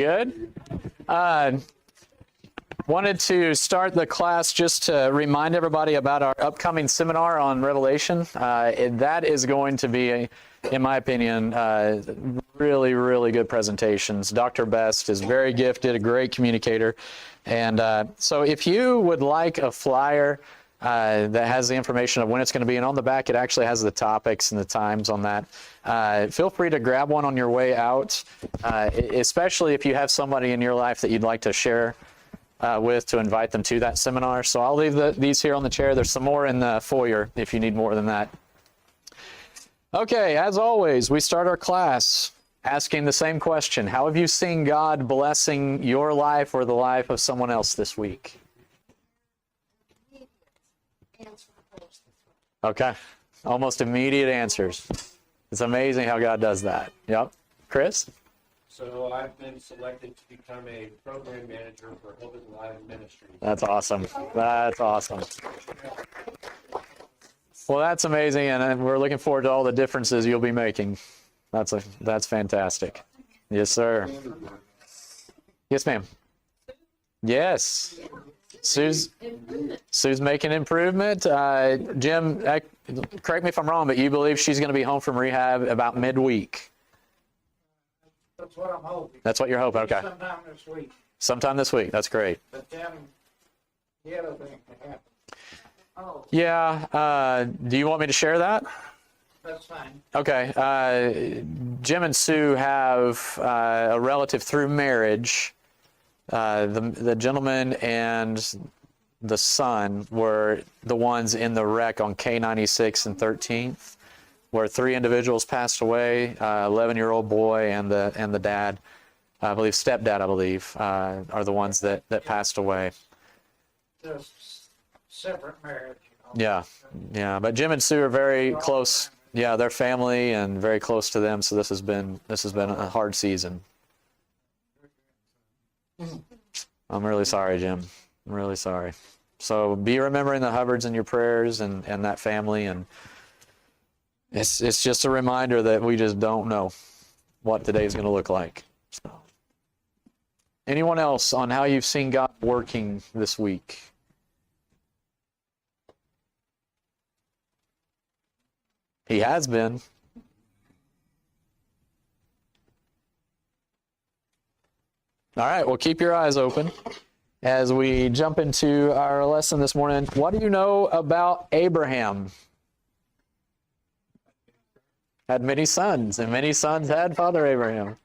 Good. Wanted to start the class just to remind everybody about our upcoming seminar on Revelation. That is going to be, in my opinion, really, really good presentations. Dr. Best is very gifted, a great communicator. And so if you would like a flyer that has the information of when it's going to be, and on the back it actually has the topics and the times on that, feel free to grab one on your way out, especially if you have somebody in your life that you'd like to share with, to invite them to that seminar. So I'll leave these here on the chair. There's some more in the foyer if you need more than that. Okay, as always, we start our class asking the same question. How have you seen God blessing your life or the life of someone else this week? Okay, almost immediate answers. It's amazing how God does that. Yep. Chris? So I've been selected to become a program manager for Hope is Alive Ministry. That's awesome. That's awesome. Well, that's amazing, and we're looking forward to all the differences you'll be making. That's fantastic. Yes, sir. Yes, ma'am. Yes. Sue's making improvement. Jim, correct me if I'm wrong, but you believe she's going to be home from rehab about midweek. That's what I'm hoping. That's what you're hoping. Okay. Sometime this week. Sometime this week. That's great. But then the other thing can happen. Oh. Yeah. Do you want me to share that? That's fine. Okay. Jim and Sue have a relative through marriage. The gentleman and the son were the ones in the wreck on K96 and 13th, where 3 individuals passed away. 11-year-old boy and the dad, I believe stepdad, are the ones that passed away. Just separate marriage. Yeah, yeah. But Jim and Sue are very close. Yeah, they're family and very close to them. So this has been a hard season. I'm really sorry, Jim. I'm really sorry. So be remembering the Hubbards in your prayers and that family, and it's just a reminder that we just don't know what today is going to look like. So, anyone else on how you've seen God working this week? He has been. All right, well, keep your eyes open as we jump into our lesson this morning. What do you know about Abraham? Had many sons, and many sons had Father Abraham.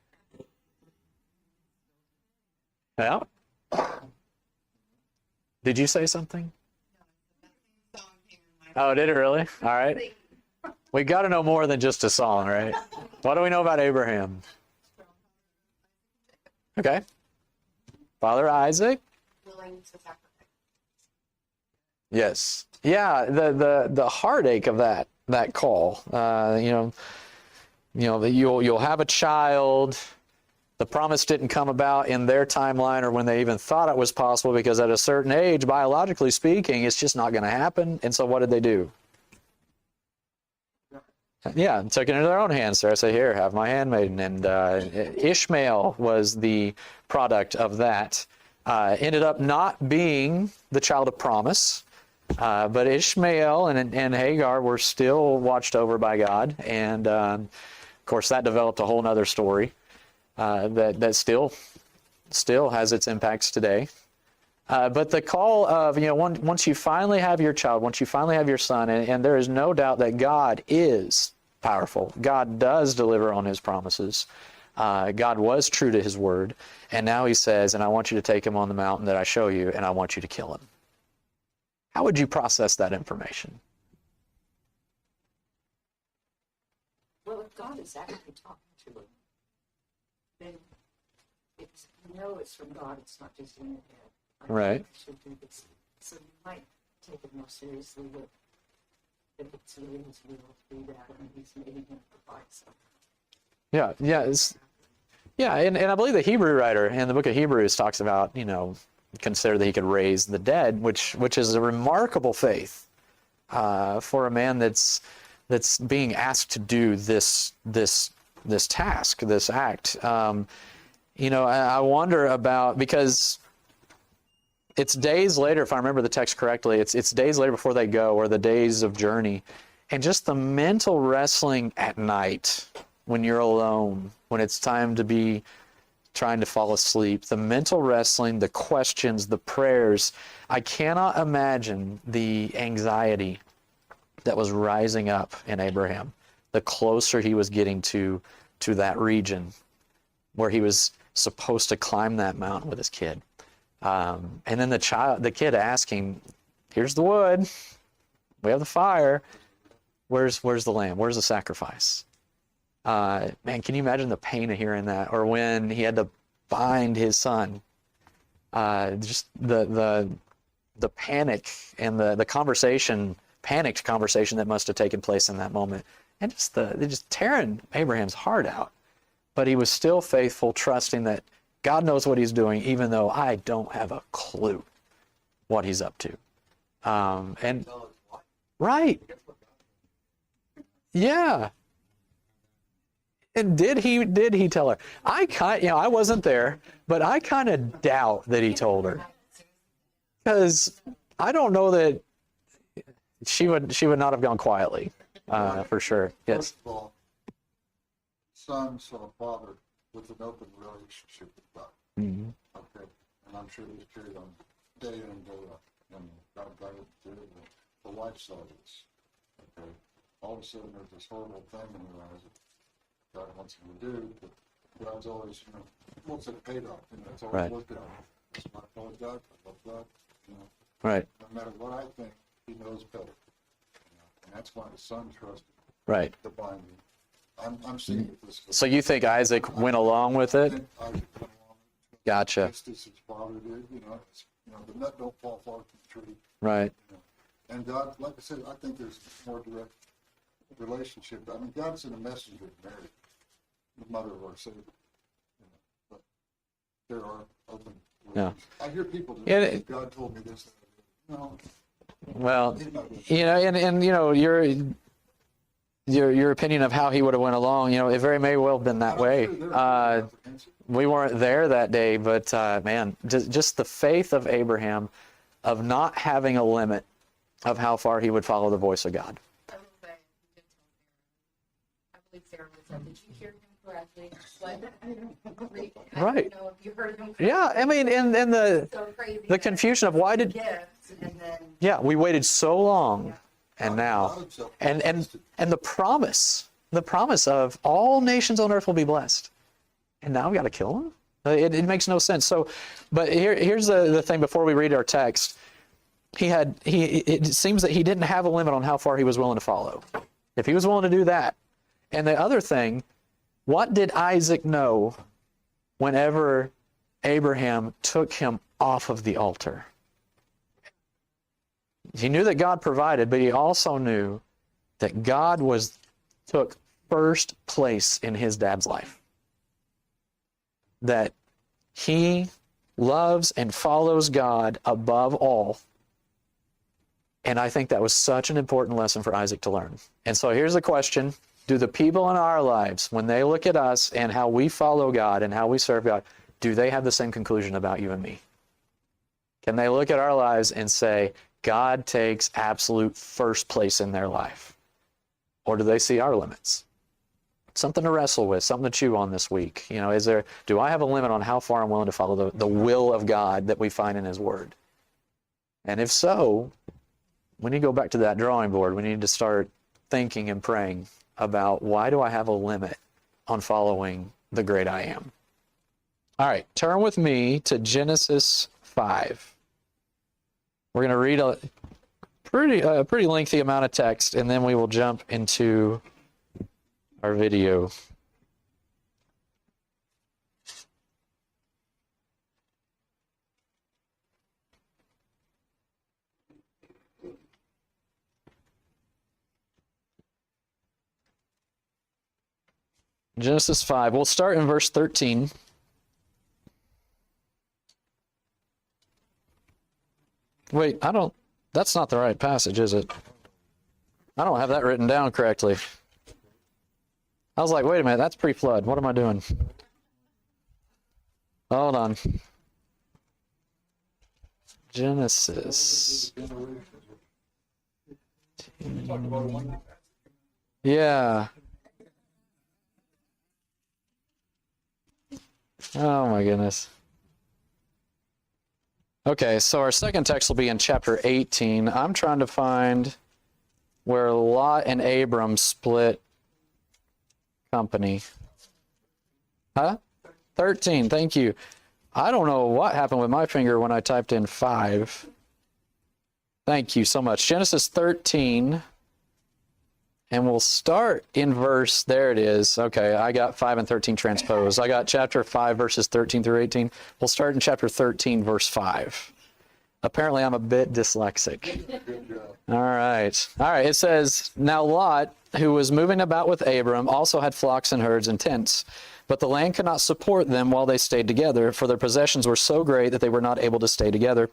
Yeah? Did you say something? Oh, did it really? All right. We got to know more than just a song, right? What do we know about Abraham? Okay. Father Isaac? Yes. Yeah, the heartache of that call. That you'll have a child. The promise didn't come about in their timeline or when they even thought it was possible, because at a certain age, biologically speaking, it's just not going to happen. And so what did they do? Yeah, took it into their own hands. Sarah said, "Here, have my handmaiden." And Ishmael was the product of that. Ended up not being the child of promise, but Ishmael and Hagar were still watched over by God. And of course, that developed a whole other story that still has its impacts today. But the call of, once you finally have your child, once you finally have your son, and there is no doubt that God is powerful. God does deliver on his promises. God was true to his word. And now he says, and I want you to take him on the mountain that I show you, and I want you to kill him. How would you process that information? Well, if God is actually talking to him, then it's from God, it's not just in your head. Right. So you might take it more seriously if it's really his will to do that, and he's maybe going to provide something. And I believe the Hebrew writer in the book of Hebrews talks about, consider that he could raise the dead, which is a remarkable faith for a man that's being asked to do this task, this act. I wonder about, because it's days later, if I remember the text correctly, it's days later before they go, or the days of journey. And just the mental wrestling at night when you're alone, when it's time to be trying to fall asleep, the mental wrestling, the questions, the prayers. I cannot imagine the anxiety that was rising up in Abraham the closer he was getting to that region where he was supposed to climb that mountain with his kid. And then the kid asking, here's the wood, we have the fire, where's the lamb, where's the sacrifice? Man, can you imagine the pain of hearing that? Or when he had to bind his son, just the panic and the panicked conversation that must have taken place in that moment. And just tearing Abraham's heart out. But he was still faithful, trusting that God knows what he's doing, even though I don't have a clue what he's up to. Right. Yeah. And did he tell her? I wasn't there, but I kind of doubt that he told her, because I don't know that she would not have gone quietly, for sure. Yes. First of all, son saw father with an open relationship with God. Mm-hmm. Okay, and I'm sure this carried on day in and day out, and God guided through the life saw this. Okay, all of a sudden there's this horrible thing in their eyes that God wants him to do, but God's always, wants it paid off. It's always Right. worked out. It's my fault, God. I love God. Right. No matter what I think, He knows better. And that's why the son trusted Right. the binding. I'm seeing it this way. So you think Isaac went along with I it? think Isaac went along Gotcha. just as his father did. The nut don't fall far from the tree. Right. And God, like I said, I think there's more direct relationship. I mean, God sent a messenger to Mary, the mother of our Savior. But there are open relations. I hear people Yeah, that say, God told me this. No, Well, He's not good. your opinion of how he would have went along, it very may well have been that way. We weren't there that day, but man, just the faith of Abraham, of not having a limit of how far he would follow the voice of God. I will say, you did tell Sarah. I believe Sarah was said, did you hear him correctly? I Right. don't know if you heard him. Yeah, I mean, and So crazy. the confusion of why did, Gifts, and then yeah, we waited so long, and now, God himself and manifested. the promise of all nations on earth will be blessed, and now we got to kill him. It makes no sense. So, but here's the thing. Before we read our text, it seems that he didn't have a limit on how far he was willing to follow. If he was willing to do that, and the other thing, what did Isaac know whenever Abraham took him off of the altar? He knew that God provided, but he also knew that God took first place in his dad's life. That he loves and follows God above all. And I think that was such an important lesson for Isaac to learn. And so here's the question. Do the people in our lives, when they look at us and how we follow God and how we serve God, do they have the same conclusion about you and me? Can they look at our lives and say, God takes absolute first place in their life? Or do they see our limits? Something to wrestle with, something to chew on this week. Do I have a limit on how far I'm willing to follow the will of God that we find in his word? And if so, we need to go back to that drawing board. We need to start thinking and praying about, why do I have a limit on following the great I am? All right, turn with me to Genesis 5. We're going to read a pretty lengthy amount of text, and then we will jump into our video. Genesis 5. We'll start in verse 13. Wait, that's not the right passage, is it? I don't have that written down correctly. I was like, wait a minute, that's pre-flood. What am I doing? Hold on. Genesis. Yeah. Oh my goodness. Okay, so our second text will be in chapter 18. I'm trying to find where Lot and Abram split company. Huh? 13, thank you. I don't know what happened with my finger when I typed in 5. Thank you so much. Genesis 13. And we'll start in verse, there it is. Okay, I got 5 and 13 transposed. I got chapter 5, verses 13 through 18. We'll start in chapter 13, verse 5. Apparently, I'm a bit dyslexic. All right. All right, it says, Now Lot, who was moving about with Abram, also had flocks and herds and tents. But the land could not support them while they stayed together, for their possessions were so great that they were not able to stay together.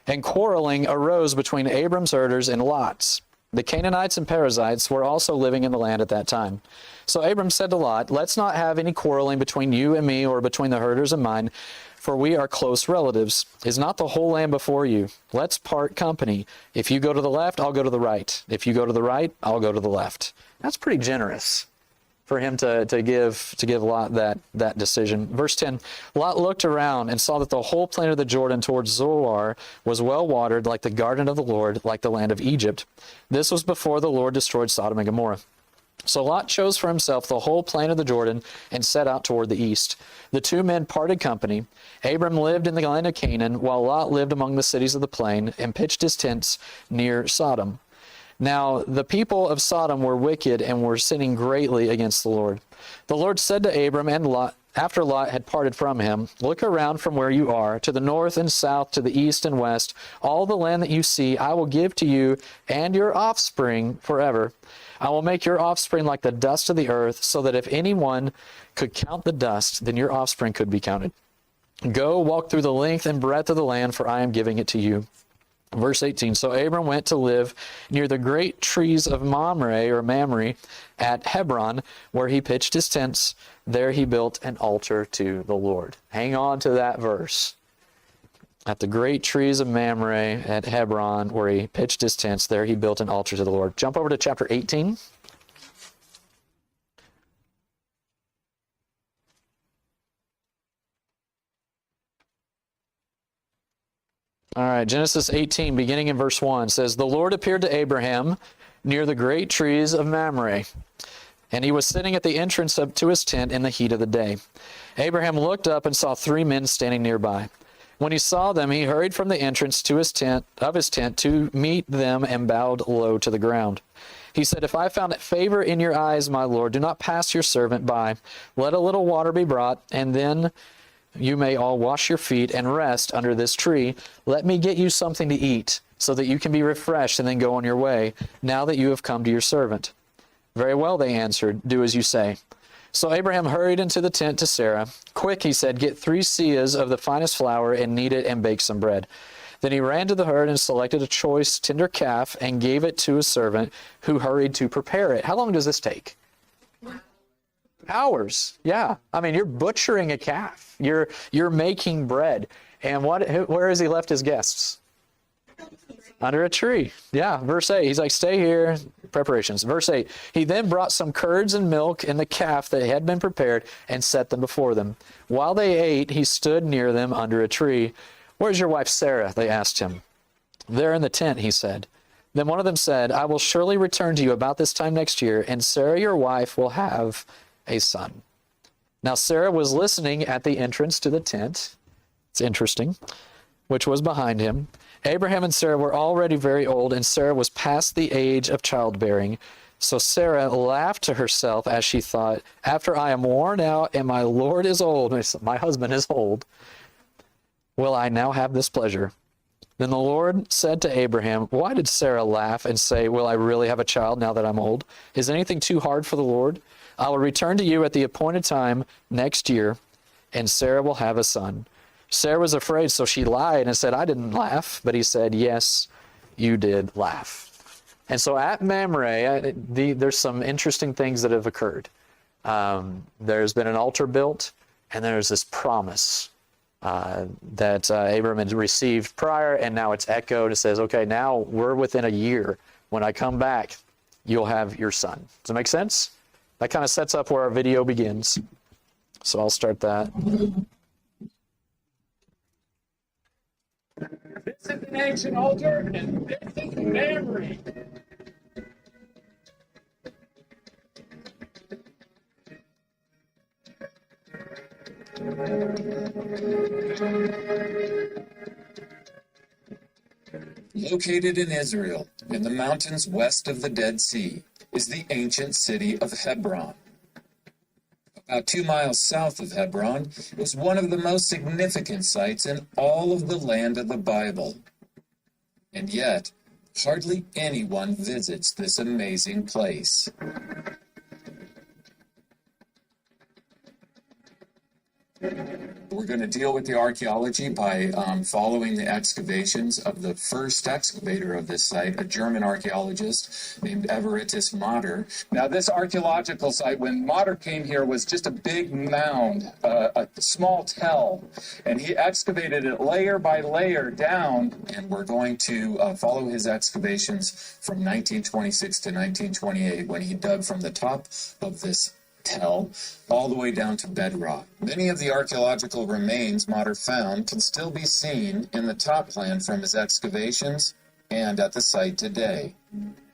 And quarreling arose between Abram's herders and Lot's. The Canaanites and Perizzites were also living in the land at that time. So Abram said to Lot, Let's not have any quarreling between you and me or between the herders and mine, for we are close relatives. Is not the whole land before you? Let's part company. If you go to the left, I'll go to the right. If you go to the right, I'll go to the left. That's pretty generous for him to give Lot that decision. Verse 10, Lot looked around and saw that the whole plain of the Jordan towards Zoar was well watered, like the garden of the Lord, like the land of Egypt. This was before the Lord destroyed Sodom and Gomorrah. So Lot chose for himself the whole plain of the Jordan and set out toward the east. The two men parted company. Abram lived in the land of Canaan, while Lot lived among the cities of the plain and pitched his tents near Sodom. Now the people of Sodom were wicked and were sinning greatly against the Lord. The Lord said to Abram and Lot, after Lot had parted from him, Look around from where you are, to the north and south, to the east and west. All the land that you see I will give to you and your offspring forever. I will make your offspring like the dust of the earth, so that if anyone could count the dust, then your offspring could be counted. Go, walk through the length and breadth of the land, for I am giving it to you. Verse 18, So Abram went to live near the great trees of Mamre at Hebron, where he pitched his tents. There he built an altar to the Lord. Hang on to that verse. At the great trees of Mamre at Hebron, where he pitched his tents, there he built an altar to the Lord. Jump over to chapter 18. All right, Genesis 18, beginning in verse 1, says, The Lord appeared to Abraham near the great trees of Mamre, and he was sitting at the entrance to his tent in the heat of the day. Abraham looked up and saw 3 men standing nearby. When he saw them, he hurried from the entrance to his tent to meet them and bowed low to the ground. He said, If I found favor in your eyes, my Lord, do not pass your servant by. Let a little water be brought, and then you may all wash your feet and rest under this tree. Let me get you something to eat, so that you can be refreshed and then go on your way, now that you have come to your servant. Very well, they answered, do as you say. So Abraham hurried into the tent to Sarah. Quick, he said, get 3 seahs of the finest flour and knead it and bake some bread. Then he ran to the herd and selected a choice tender calf and gave it to his servant, who hurried to prepare it. How long does this take? Hours. Yeah. I mean, you're butchering a calf. You're making bread. And where has he left his guests? Under a tree. Yeah. Verse 8. He's like, stay here. Preparations. Verse 8. He then brought some curds and milk and the calf that had been prepared and set them before them. While they ate, he stood near them under a tree. Where's your wife Sarah? They asked him. There in the tent, he said. Then one of them said, I will surely return to you about this time next year, and Sarah your wife will have a son. Now Sarah was listening at the entrance to the tent. It's interesting, which was behind him. Abraham and Sarah were already very old, and Sarah was past the age of childbearing. So Sarah laughed to herself as she thought, after I am worn out and my Lord is old, my husband is old, will I now have this pleasure? Then the Lord said to Abraham, why did Sarah laugh and say, will I really have a child now that I'm old? Is anything too hard for the Lord? I will return to you at the appointed time next year, and Sarah will have a son. Sarah was afraid, so she lied and said, I didn't laugh. But he said, yes, you did laugh. And so at Mamre, there's some interesting things that have occurred. There's been an altar built, and there's this promise that Abram had received prior, and now it's echoed. It says, okay, now we're within a year. When I come back, you'll have your son. Does that make sense? That kind of sets up where our video begins. So I'll start that. This is an ancient altar, and this is Mary. Located in Israel, in the mountains west of the Dead Sea, is the ancient city of Hebron. About 2 miles south of Hebron is one of the most significant sites in all of the land of the Bible. And yet, hardly anyone visits this amazing place. We're going to deal with the archaeology by following the excavations of the first excavator of this site, a German archaeologist named Everitus Mater. Now, this archaeological site, when Mater came here, was just a big mound, a small tell, and he excavated it layer by layer down, and we're going to follow his excavations from 1926 to 1928 when he dug from the top of this tell all the way down to bedrock. Many of the archaeological remains Mater found can still be seen in the top plan from his excavations and at the site today.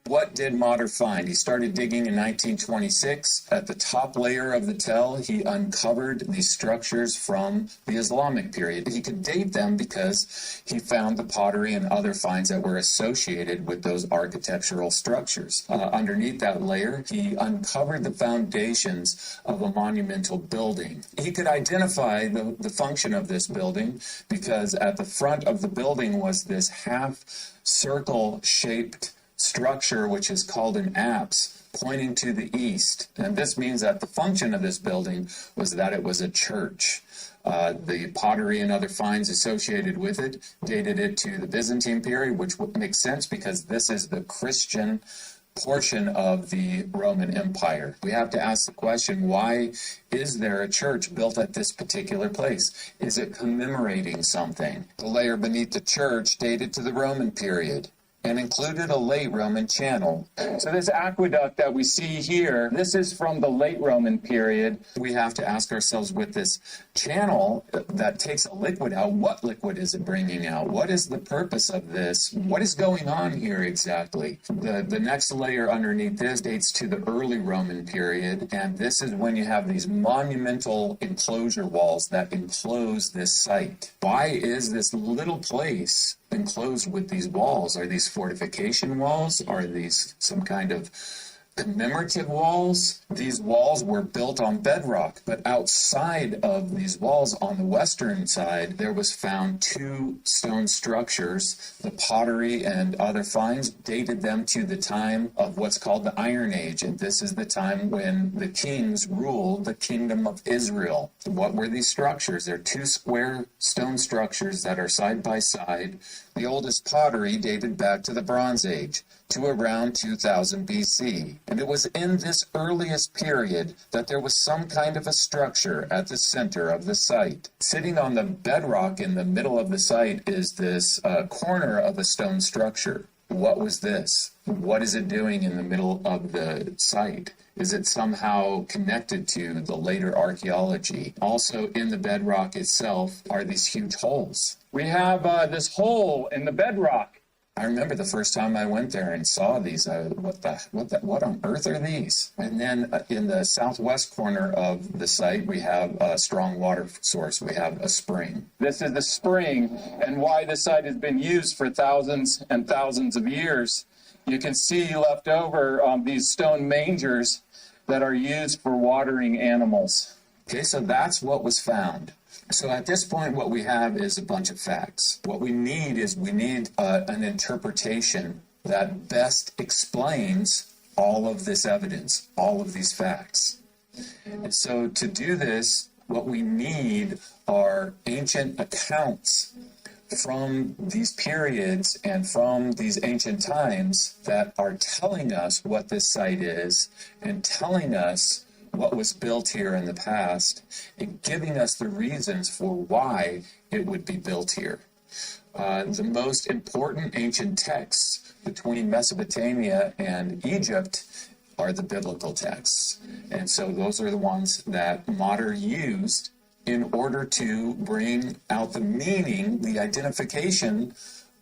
What did Mater find? He started digging in 1926. At the top layer of the tell, he uncovered these structures from the Islamic period. He could date them because he found the pottery and other finds that were associated with those architectural structures. Underneath that layer, he uncovered the foundations of a monumental building. He could identify the function of this building because at the front of the building was this half-circle-shaped structure, which is called an apse, pointing to the east. And this means that the function of this building was that it was a church. The pottery and other finds associated with it dated it to the Byzantine period, which makes sense because this is the Christian portion of the Roman Empire. We have to ask the question, why is there a church built at this particular place? Is it commemorating something? The layer beneath the church dated to the Roman period and included a late Roman channel. So this aqueduct that we see here, this is from the late Roman period. We have to ask ourselves, with this channel that takes a liquid out, what liquid is it bringing out? What is the purpose of this? What is going on here exactly? The next layer underneath this dates to the early Roman period, and this is when you have these monumental enclosure walls that enclose this site. Why is this little place enclosed with these walls? Are these fortification walls? Are these some kind of commemorative walls? These walls were built on bedrock, but outside of these walls on the western side, there was found 2 stone structures. The pottery and other finds dated them to the time of what's called the Iron Age, and this is the time when the kings ruled the kingdom of Israel. What were these structures? They're 2 square stone structures that are side by side. The oldest pottery dated back to the Bronze Age, to around 2000 BC. And it was in this earliest period that there was some kind of a structure at the center of the site. Sitting on the bedrock in the middle of the site is this corner of a stone structure. What was this? What is it doing in the middle of the site? Is it somehow connected to the later archaeology? Also in the bedrock itself are these huge holes. We have this hole in the bedrock. I remember the first time I went there and saw these. What on earth are these? And then in the southwest corner of the site, we have a strong water source. We have a spring. This is the spring, and why this site has been used for thousands and thousands of years. You can see left over these stone mangers that are used for watering animals. Okay, so that's what was found. So at this point, what we have is a bunch of facts. What we need is an interpretation that best explains all of this evidence, all of these facts. And so to do this, what we need are ancient accounts from these periods and from these ancient times that are telling us what this site is and telling us what was built here in the past and giving us the reasons for why it would be built here. The most important ancient texts between Mesopotamia and Egypt are the biblical texts. And so those are the ones that Mater used in order to bring out the meaning, the identification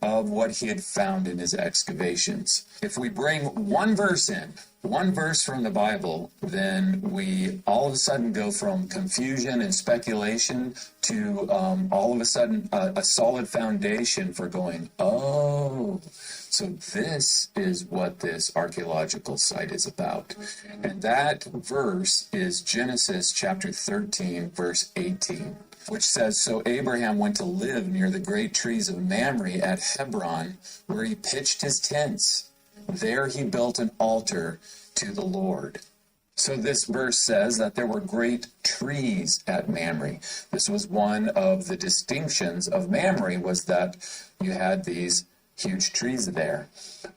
of what he had found in his excavations. If we bring one verse in, one verse from the Bible, then we all of a sudden go from confusion and speculation to all of a sudden a solid foundation for going, oh, so this is what this archaeological site is about. And that verse is Genesis chapter 13, verse 18. Which says, so Abraham went to live near the great trees of Mamre at Hebron, where he pitched his tents. There he built an altar to the Lord. So this verse says that there were great trees at Mamre. This was one of the distinctions of Mamre, was that you had these huge trees there.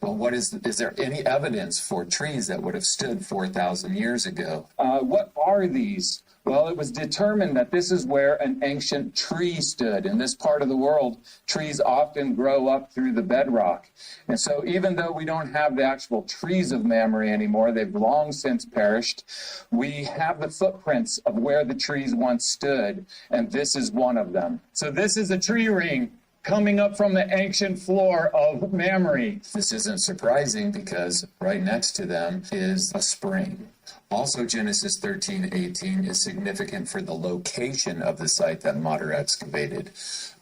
Well, is there any evidence for trees that would have stood 4,000 years ago? What are these? Well, it was determined that this is where an ancient tree stood. In this part of the world, trees often grow up through the bedrock. And so even though we don't have the actual trees of Mamre anymore, they've long since perished, we have the footprints of where the trees once stood, and this is one of them. So this is a tree ring coming up from the ancient floor of Mamre. This isn't surprising because right next to them is a spring. Also, Genesis 13:18 is significant for the location of the site that Mater excavated.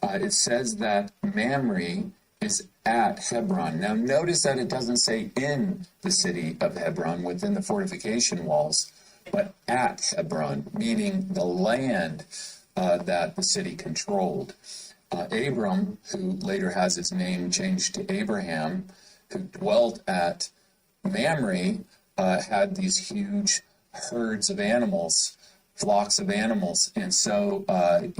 It says that Mamre is at Hebron. Now, notice that it doesn't say in the city of Hebron within the fortification walls, but at Hebron, meaning the land that the city controlled. Abram, who later has his name changed to Abraham, who dwelt at Mamre, had these huge herds of animals, flocks of animals. And so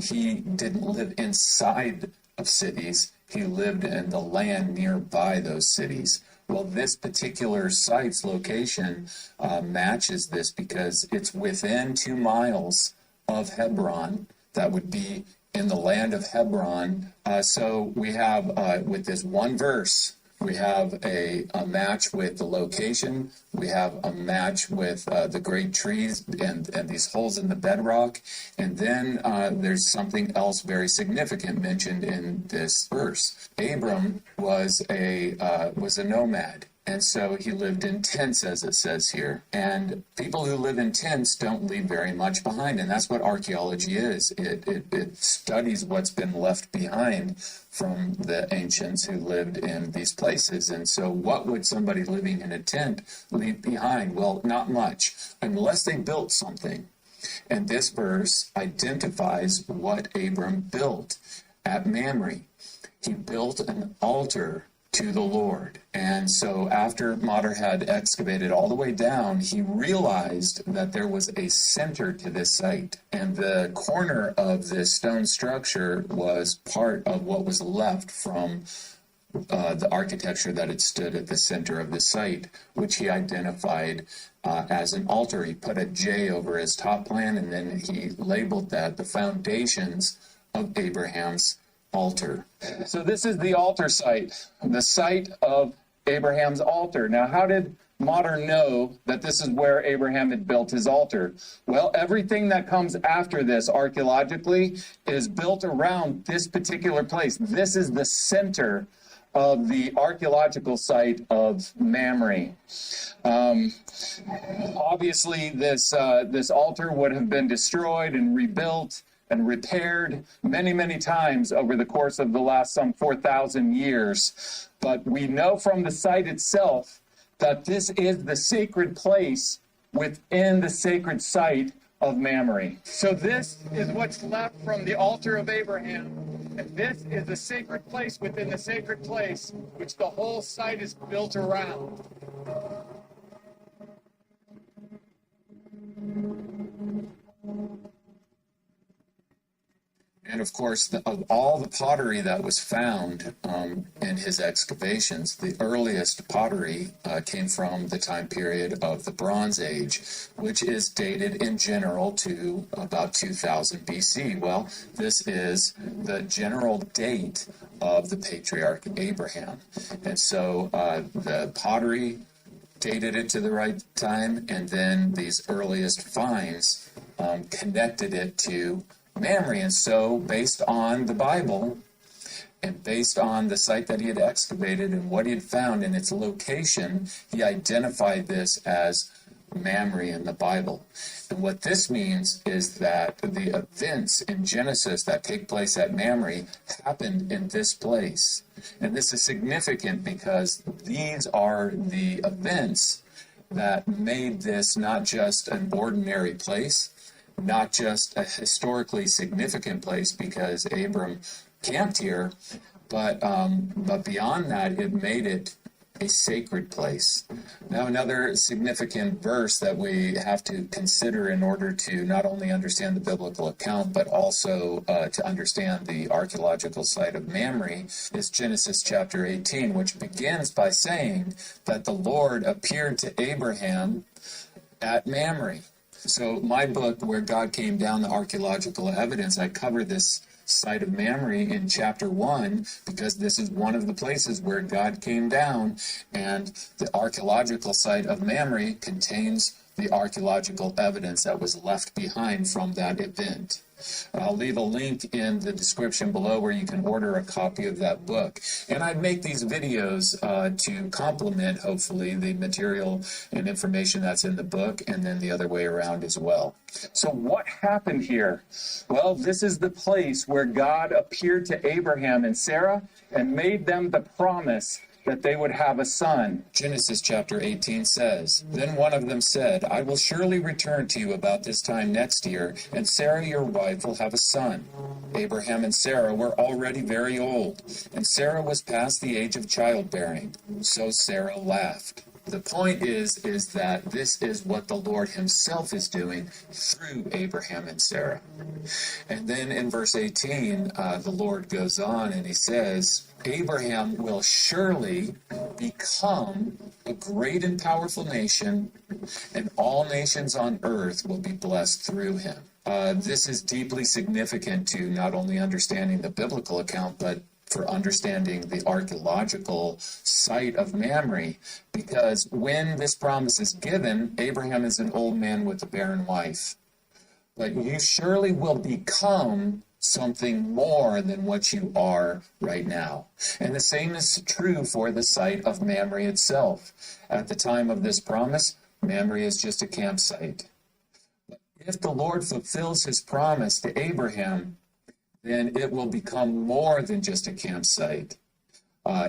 he didn't live inside of cities. He lived in the land nearby those cities. Well, this particular site's location matches this because it's within 2 miles of Hebron. That would be in the land of Hebron. So we have, with this one verse, we have a match with the location. We have a match with the great trees and these holes in the bedrock. And then there's something else very significant mentioned in this verse. Abram was a nomad. And so he lived in tents, as it says here. And people who live in tents don't leave very much behind. And that's what archaeology is. It studies what's been left behind from the ancients who lived in these places. And so what would somebody living in a tent leave behind? Well, not much, unless they built something. And this verse identifies what Abram built at Mamre. He built an altar to the Lord. And so after Mater had excavated all the way down, he realized that there was a center to this site. And the corner of this stone structure was part of what was left from the architecture that had stood at the center of the site, which he identified as an altar. He put a J over his top plan, and then he labeled that the foundations of Abraham's altar. So this is the altar site, the site of Abraham's altar. Now, how did Mater know that this is where Abraham had built his altar? Well, everything that comes after this archaeologically is built around this particular place. This is the center of the archaeological site of Mamre. Obviously, this altar would have been destroyed and rebuilt and repaired many, many times over the course of the last some 4,000 years. But we know from the site itself that this is the sacred place within the sacred site of Mamre. So this is what's left from the altar of Abraham. And this is the sacred place within the sacred place, which the whole site is built around. And of course, of all the pottery that was found in his excavations, the earliest pottery came from the time period of the Bronze Age, which is dated in general to about 2000 BC. Well, this is the general date of the patriarch Abraham. And so the pottery dated it to the right time, and then these earliest finds connected it to Mamre. And so, based on the Bible and based on the site that he had excavated and what he had found and its location, he identified this as Mamre in the Bible. And what this means is that the events in Genesis that take place at Mamre happened in this place. And this is significant because these are the events that made this not just an ordinary place, not just a historically significant place because Abram camped here, but beyond that, it made it a sacred place. Now, another significant verse that we have to consider in order to not only understand the biblical account, but also to understand the archaeological site of Mamre is Genesis chapter 18, which begins by saying that the Lord appeared to Abraham at Mamre. So my book, Where God Came Down, the Archaeological Evidence, I cover this site of Mamre in chapter 1 because this is one of the places where God came down, and the archaeological site of Mamre contains the archaeological evidence that was left behind from that event. I'll leave a link in the description below where you can order a copy of that book. And I make these videos to complement, hopefully, the material and information that's in the book, and then the other way around as well. So what happened here? Well, this is the place where God appeared to Abraham and Sarah and made them the promise that they would have a son. Genesis chapter 18 says, "Then one of them said, I will surely return to you about this time next year, and Sarah your wife will have a son. Abraham and Sarah were already very old, and Sarah was past the age of childbearing. So Sarah laughed." The point is that this is what the Lord himself is doing through Abraham and Sarah. And then in verse 18, the Lord goes on and he says, Abraham will surely become a great and powerful nation, and all nations on earth will be blessed through him. This is deeply significant to not only understanding the biblical account, but for understanding the archaeological site of Mamre, because when this promise is given, Abraham is an old man with a barren wife. But you surely will become something more than what you are right now. And the same is true for the site of Mamre itself. At the time of this promise, Mamre is just a campsite. If the Lord fulfills his promise to Abraham, then it will become more than just a campsite.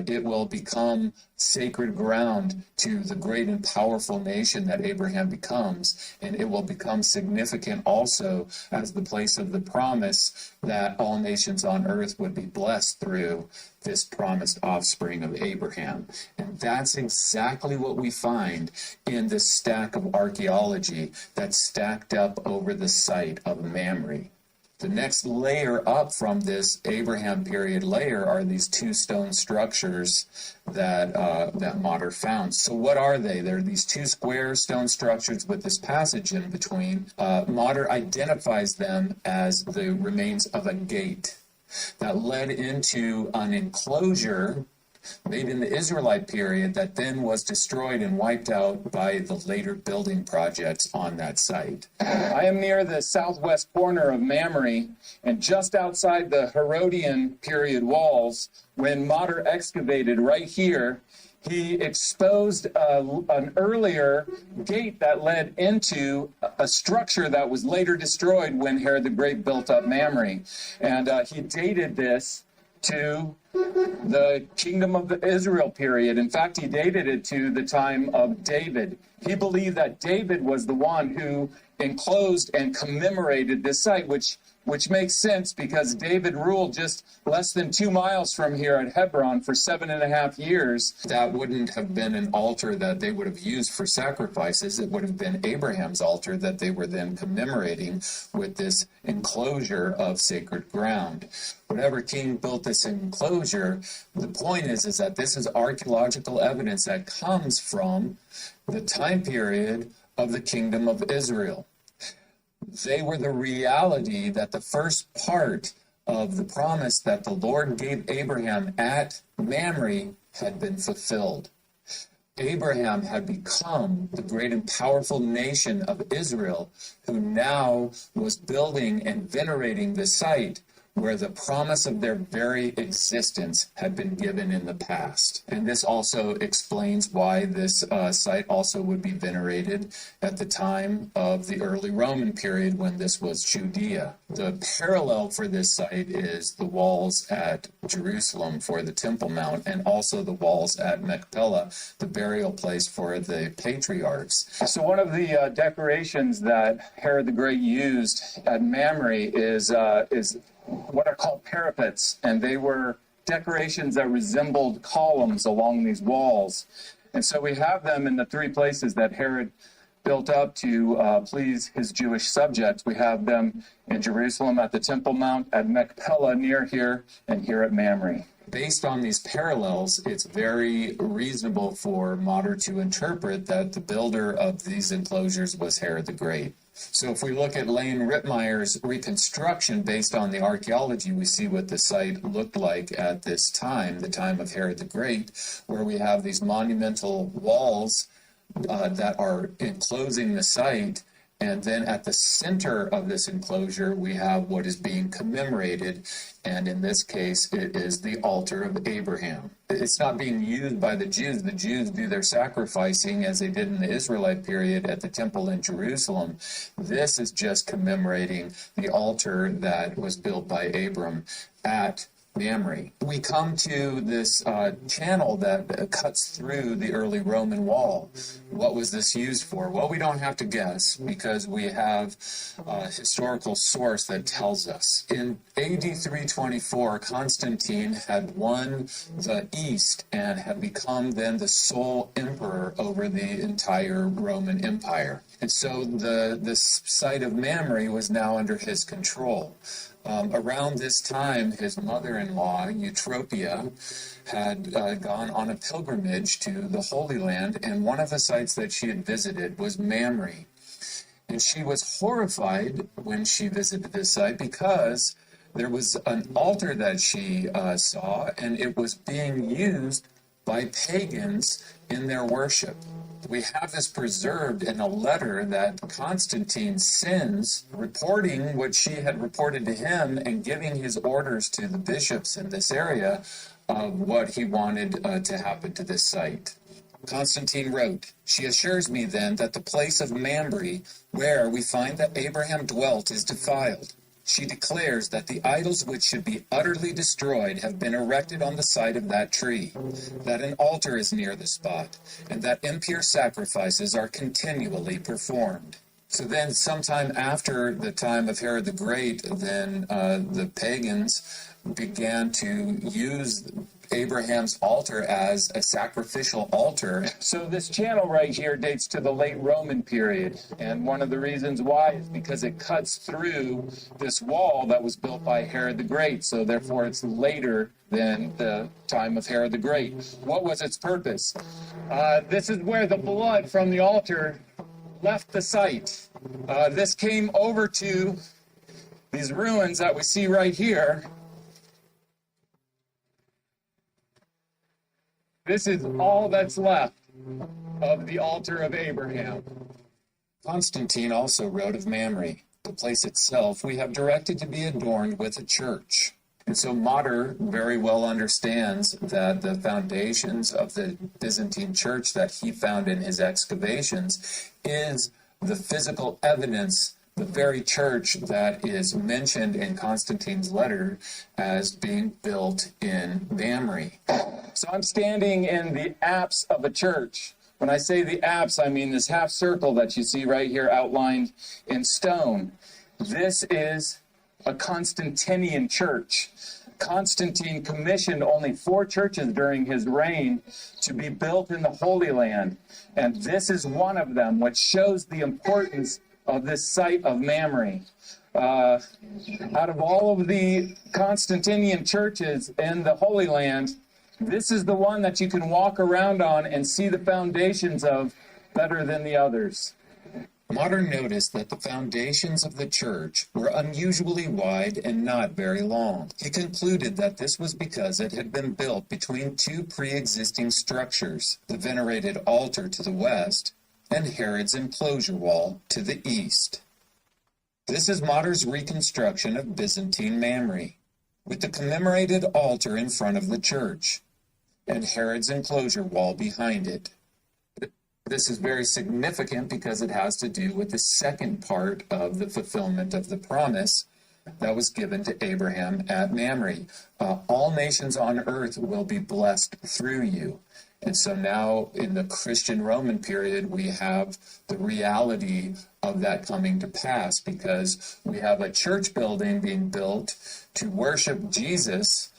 It will become sacred ground to the great and powerful nation that Abraham becomes, and it will become significant also as the place of the promise that all nations on earth would be blessed through this promised offspring of Abraham. And that's exactly what we find in this stack of archaeology that's stacked up over the site of Mamre. The next layer up from this Abraham period layer are these two stone structures that Mater found. So what are they? They're these two square stone structures with this passage in between. Mater identifies them as the remains of a gate that led into an enclosure made in the Israelite period that then was destroyed and wiped out by the later building projects on that site. I am near the southwest corner of Mamre, and just outside the Herodian period walls, when Mater excavated right here, he exposed an earlier gate that led into a structure that was later destroyed when Herod the Great built up Mamre. And he dated this to the kingdom of the Israel period. In fact, he dated it to the time of David. He believed that David was the one who enclosed and commemorated this site, which which makes sense because David ruled just less than 2 miles from here at Hebron for 7.5 years. That wouldn't have been an altar that they would have used for sacrifices. It would have been Abraham's altar that they were then commemorating with this enclosure of sacred ground. Whatever king built this enclosure, the point is that this is archaeological evidence that comes from the time period of the kingdom of Israel. They were the reality that the first part of the promise that the Lord gave Abraham at Mamre had been fulfilled. Abraham had become the great and powerful nation of Israel, who now was building and venerating the site where the promise of their very existence had been given in the past. And this also explains why this site also would be venerated at the time of the early Roman period when this was Judea. The parallel for this site is the walls at Jerusalem for the Temple Mount, and also the walls at Machpelah, the burial place for the patriarchs. So one of the decorations that Herod the Great used at Mamre is what are called parapets, and they were decorations that resembled columns along these walls. And so we have them in the 3 places that Herod built up to please his Jewish subjects. We have them in Jerusalem at the Temple Mount, at Machpelah near here, and here at Mamre. Based on these parallels, it's very reasonable for Mater to interpret that the builder of these enclosures was Herod the Great. So if we look at Lane Rittmeyer's reconstruction based on the archaeology, we see what the site looked like at this time, the time of Herod the Great, where we have these monumental walls that are enclosing the site. And then at the center of this enclosure, we have what is being commemorated. And in this case, it is the altar of Abraham. It's not being used by the Jews. The Jews do their sacrificing as they did in the Israelite period at the temple in Jerusalem. This is just commemorating the altar that was built by Abram at Mamre. We come to this channel that cuts through the early Roman wall. What was this used for? Well, we don't have to guess because we have a historical source that tells us. In AD 324, Constantine had won the East and had become then the sole emperor over the entire Roman Empire. And so this site of Mamre was now under his control. Around this time, his mother-in-law, Eutropia, had gone on a pilgrimage to the Holy Land, and one of the sites that she had visited was Mamre. And she was horrified when she visited this site because there was an altar that she saw, and it was being used by pagans in their worship. We have this preserved in a letter that Constantine sends, reporting what she had reported to him and giving his orders to the bishops in this area of what he wanted to happen to this site. Constantine wrote, "She assures me then that the place of Mamre, where we find that Abraham dwelt, is defiled. She declares that the idols which should be utterly destroyed have been erected on the site of that tree, that an altar is near the spot, and that impure sacrifices are continually performed." So then sometime after the time of Herod the Great, then the pagans began to use Abraham's altar as a sacrificial altar. So this channel right here dates to the late Roman period. And one of the reasons why is because it cuts through this wall that was built by Herod the Great. So therefore it's later than the time of Herod the Great. What was its purpose? This is where the blood from the altar left the site. This came over to these ruins that we see right here. This is all that's left of the altar of Abraham. Constantine also wrote of Mamre, the place itself we have directed to be adorned with a church. And so Mater very well understands that the foundations of the Byzantine church that he found in his excavations is the physical evidence, the very church that is mentioned in Constantine's letter as being built in Mamre. So I'm standing in the apse of a church. When I say the apse, I mean this half circle that you see right here outlined in stone. This is a Constantinian church. Constantine commissioned only 4 churches during his reign to be built in the Holy Land. And this is one of them, which shows the importance of this site of Mamre. Out of all of the Constantinian churches in the Holy Land, this is the one that you can walk around on and see the foundations of better than the others. Modern noticed that the foundations of the church were unusually wide and not very long. He concluded that this was because it had been built between 2 pre-existing structures, the venerated altar to the west and Herod's enclosure wall to the east. This is Modern's reconstruction of Byzantine Mamre, with the commemorated altar in front of the church and Herod's enclosure wall behind it. This is very significant because it has to do with the second part of the fulfillment of the promise that was given to Abraham at Mamre. All nations on earth will be blessed through you. And so now in the Christian Roman period, we have the reality of that coming to pass because we have a church building being built to worship Jesus,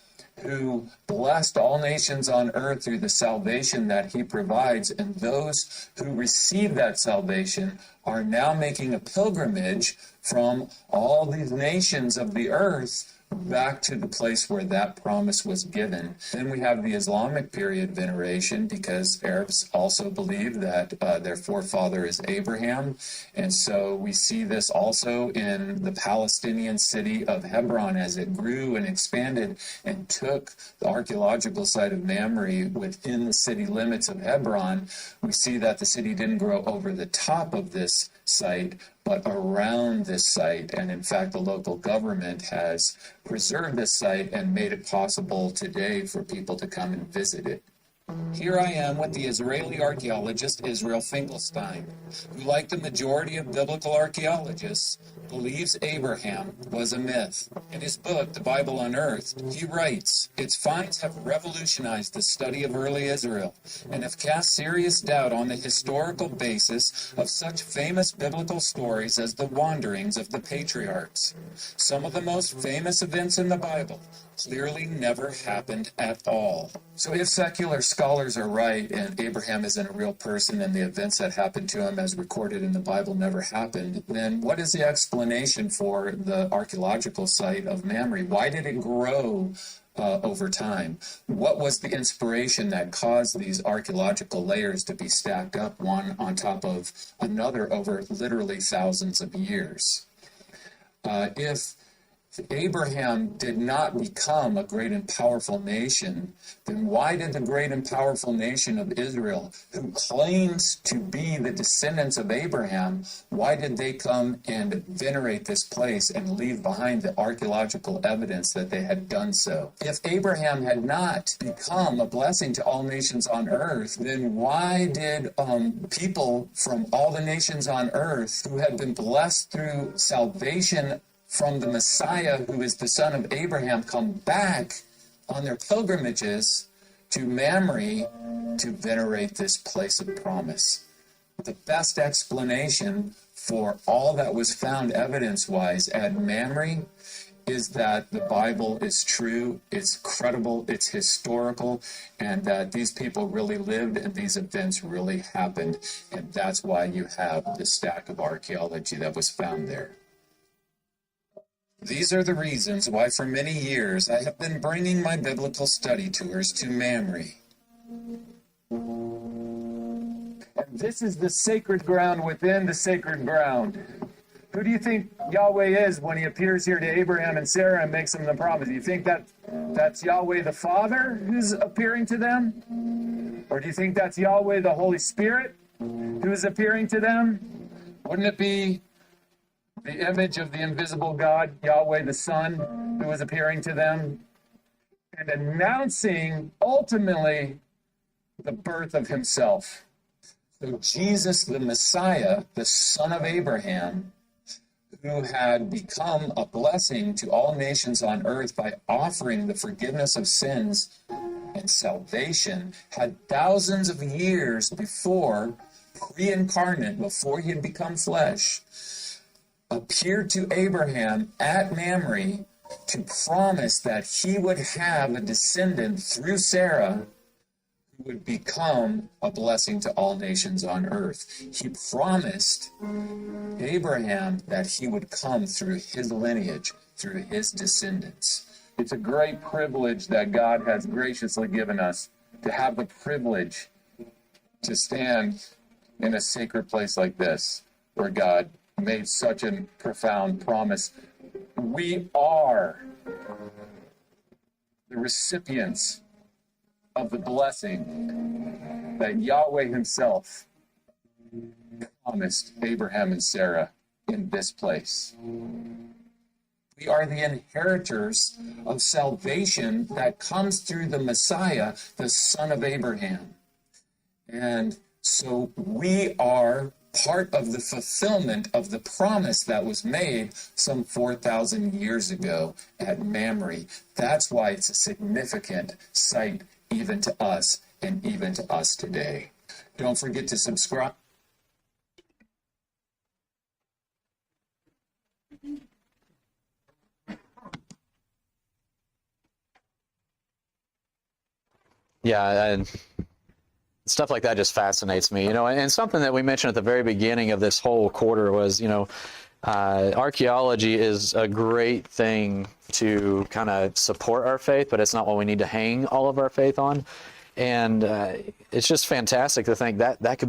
who blessed all nations on earth through the salvation that he provides. And those who receive that salvation are now making a pilgrimage from all these nations of the earth back to the place where that promise was given. Then we have the Islamic period veneration because Arabs also believe that their forefather is Abraham. And so we see this also in the Palestinian city of Hebron as it grew and expanded and took the archaeological site of Mamre within the city limits of Hebron. We see that the city didn't grow over the top of this site, but around this site. And in fact, the local government has preserved this site and made it possible today for people to come and visit it. Here I am with the Israeli archaeologist Israel Finkelstein, who, like the majority of biblical archaeologists, believes Abraham was a myth. In his book, The Bible Unearthed, he writes, "Its finds have revolutionized the study of early Israel and have cast serious doubt on the historical basis of such famous biblical stories as the wanderings of the patriarchs. Some of the most famous events in the Bible clearly never happened at all." So if secular scholars are right and Abraham isn't a real person and the events that happened to him as recorded in the Bible never happened, then what is the explanation for the archaeological site of Mamre? Why did it grow over time? What was the inspiration that caused these archaeological layers to be stacked up one on top of another over literally thousands of years? If Abraham did not become a great and powerful nation, then why did the great and powerful nation of Israel, who claims to be the descendants of Abraham, why did they come and venerate this place and leave behind the archaeological evidence that they had done so? If Abraham had not become a blessing to all nations on earth, then why did people from all the nations on earth who had been blessed through salvation from the Messiah, who is the son of Abraham, come back on their pilgrimages to Mamre to venerate this place of promise? The best explanation for all that was found evidence-wise at Mamre is that the Bible is true, it's credible, it's historical, and that these people really lived and these events really happened. And that's why you have the stack of archaeology that was found there. These are the reasons why for many years I have been bringing my biblical study tours to Mamre. And this is the sacred ground within the sacred ground. Who do you think Yahweh is when he appears here to Abraham and Sarah and makes them the promise? Do you think that's Yahweh the Father who's appearing to them? Or do you think that's Yahweh the Holy Spirit who's appearing to them? Wouldn't it be the image of the invisible God, Yahweh the Son, who is appearing to them and announcing ultimately the birth of himself? So Jesus, the Messiah, the son of Abraham, who had become a blessing to all nations on earth by offering the forgiveness of sins and salvation, had thousands of years before, pre-incarnate, before he had become flesh, appeared to Abraham at Mamre to promise that he would have a descendant through Sarah who would become a blessing to all nations on earth. He promised Abraham that he would come through his lineage, through his descendants. It's a great privilege that God has graciously given us to have the privilege to stand in a sacred place like this, where God made such a profound promise. We are the recipients of the blessing that Yahweh himself promised Abraham and Sarah in this place. We are the inheritors of salvation that comes through the Messiah, the son of Abraham. And so we are part of the fulfillment of the promise that was made some 4,000 years ago at Mamre. That's why it's a significant site even to us and even to us today. Don't forget to subscribe. Yeah, and stuff like that just fascinates me, and something that we mentioned at the very beginning of this whole quarter was, archaeology is a great thing to kind of support our faith, but it's not what we need to hang all of our faith on. And it's just fantastic to think that that could